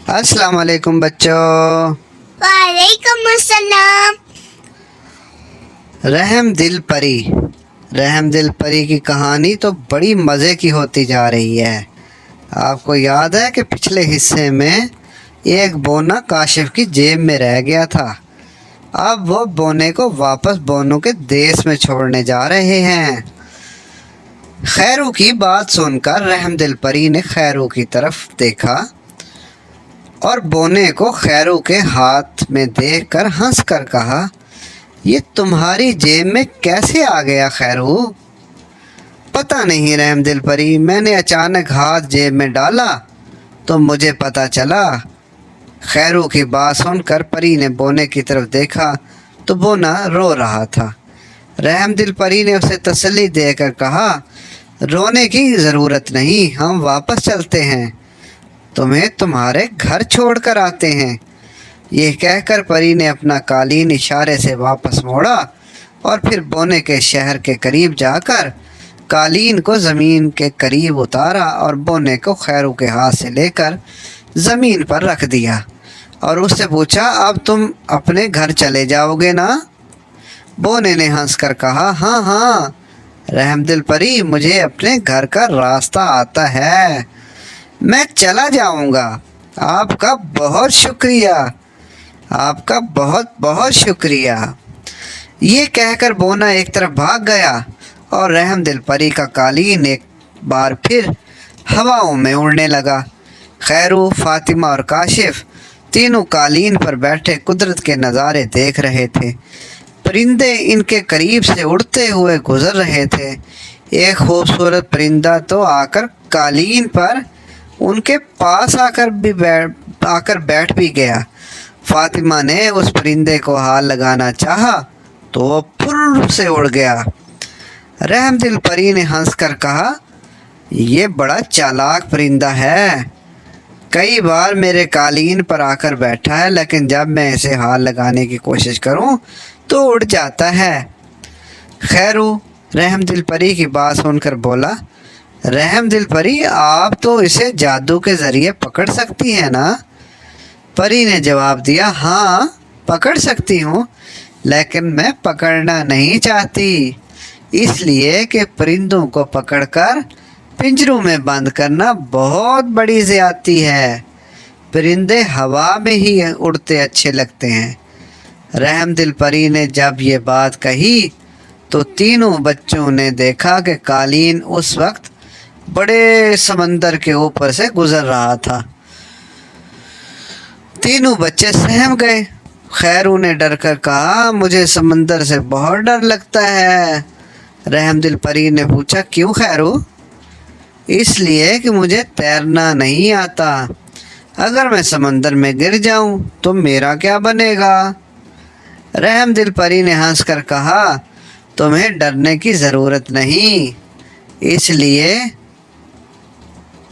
السلام علیکم بچوں۔ وعلیکم السلام۔ رحم دل پری کی کہانی تو بڑی مزے کی ہوتی جا رہی ہے۔ آپ کو یاد ہے کہ پچھلے حصے میں ایک بونا کاشف کی جیب میں رہ گیا تھا۔ اب وہ بونے کو واپس بونوں کے دیس میں چھوڑنے جا رہے ہیں۔ خیرو کی بات سن کر رحم دل پری نے خیرو کی طرف دیکھا اور بونے کو خیرو کے ہاتھ میں دیکھ کر ہنس کر کہا، یہ تمہاری جیب میں کیسے آ گیا خیرو؟ پتہ نہیں رحم دل پری، میں نے اچانک ہاتھ جیب میں ڈالا تو مجھے پتہ چلا۔ خیرو کی بات سن کر پری نے بونے کی طرف دیکھا تو بونا رو رہا تھا۔ رحم دل پری نے اسے تسلی دے کر کہا، رونے کی ضرورت نہیں، ہم واپس چلتے ہیں، تمہیں تمہارے گھر چھوڑ کر آتے ہیں۔ یہ کہہ کر پری نے اپنا قالین اشارے سے واپس موڑا اور پھر بونے کے شہر کے قریب جا کر قالین کو زمین کے قریب اتارا اور بونے کو خیرو کے ہاتھ سے لے کر زمین پر رکھ دیا اور اس سے پوچھا، اب تم اپنے گھر چلے جاؤ گے نا؟ بونے نے ہنس کر کہا، ہاں ہاں رحم دل پری، مجھے اپنے گھر کا راستہ آتا ہے، میں چلا جاؤں گا۔ آپ کا بہت شکریہ، آپ کا بہت بہت شکریہ۔ یہ کہہ کر بونا ایک طرف بھاگ گیا اور رحم دل پری کا قالین ایک بار پھر ہواؤں میں اڑنے لگا۔ خیرو، فاطمہ اور کاشف تینوں قالین پر بیٹھے قدرت کے نظارے دیکھ رہے تھے۔ پرندے ان کے قریب سے اڑتے ہوئے گزر رہے تھے۔ ایک خوبصورت پرندہ تو آ کر قالین پر ان کے پاس آ کر بیٹھ بھی گیا۔ فاطمہ نے اس پرندے کو ہاتھ لگانا چاہا تو وہ پھر سے اڑ گیا۔ رحم دل پری نے ہنس کر کہا، یہ بڑا چالاک پرندہ ہے، کئی بار میرے قالین پر آ کر بیٹھا ہے، لیکن جب میں اسے ہاتھ لگانے کی کوشش کروں تو اڑ جاتا ہے۔ خیرو رحم دل پری کی بات سن کر بولا، رحم دل پری، آپ تو اسے جادو کے ذریعے پکڑ سکتی ہیں نا؟ پری نے جواب دیا، ہاں پکڑ سکتی ہوں، لیکن میں پکڑنا نہیں چاہتی، اس لیے کہ پرندوں کو پکڑ کر پنجروں میں بند کرنا بہت بڑی زیادتی ہے، پرندے ہوا میں ہی اڑتے اچھے لگتے ہیں۔ رحم دل پری نے جب یہ بات کہی تو تینوں بچوں نے دیکھا کہ قالین اس وقت بڑے سمندر کے اوپر سے گزر رہا تھا۔ تینوں بچے سہم گئے۔ خیرو نے ڈر کر کہا، مجھے سمندر سے بہت ڈر لگتا ہے۔ رحم دل پری نے پوچھا، کیوں خیرو؟ اس لیے کہ مجھے تیرنا نہیں آتا، اگر میں سمندر میں گر جاؤں تو میرا کیا بنے گا؟ رحم دل پری نے ہنس کر کہا، تمہیں ڈرنے کی ضرورت نہیں، اس لیے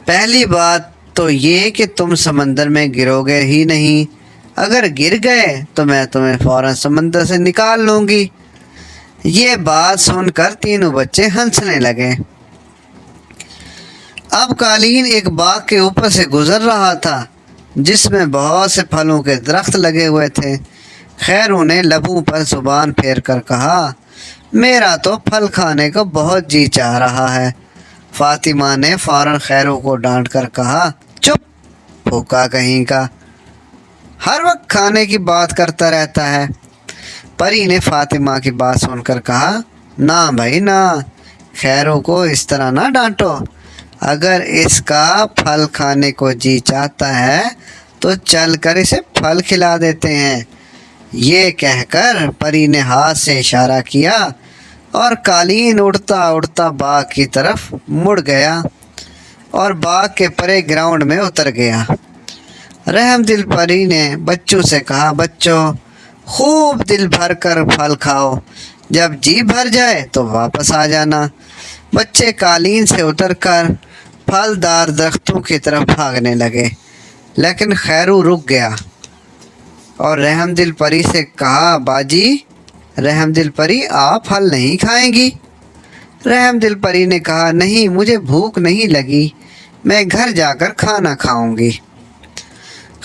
پہلی بات تو یہ کہ تم سمندر میں گرو گے ہی نہیں، اگر گر گئے تو میں تمہیں فوراً سمندر سے نکال لوں گی۔ یہ بات سن کر تینوں بچے ہنسنے لگے۔ اب قالین ایک باغ کے اوپر سے گزر رہا تھا جس میں بہت سے پھلوں کے درخت لگے ہوئے تھے۔ خیرو نے لبوں پر زبان پھیر کر کہا، میرا تو پھل کھانے کو بہت جی چاہ رہا ہے۔ فاطمہ نے فوراً خیرو کو ڈانٹ کر کہا، چپ بھوکا کہیں کا، ہر وقت کھانے کی بات کرتا رہتا ہے۔ پری نے فاطمہ کی بات سن کر کہا، نہ بھائی نہ، خیرو کو اس طرح نہ ڈانٹو، اگر اس کا پھل کھانے کو جی چاہتا ہے تو چل کر اسے پھل کھلا دیتے ہیں۔ یہ کہہ کر پری نے ہاتھ سے اشارہ کیا اور قالین اڑتا اڑتا باغ کی طرف مڑ گیا اور باغ کے پرے گراؤنڈ میں اتر گیا۔ رحم دل پری نے بچوں سے کہا، بچوں خوب دل بھر کر پھل کھاؤ، جب جی بھر جائے تو واپس آ جانا۔ بچے قالین سے اتر کر پھلدار درختوں کی طرف بھاگنے لگے، لیکن خیرو رک گیا اور رحم دل پری سے کہا، باجی رحم دل پری، آپ پھل نہیں کھائیں گی؟ رحم دل پری نے کہا، نہیں مجھے بھوک نہیں لگی، میں گھر جا کر کھانا کھاؤں گی۔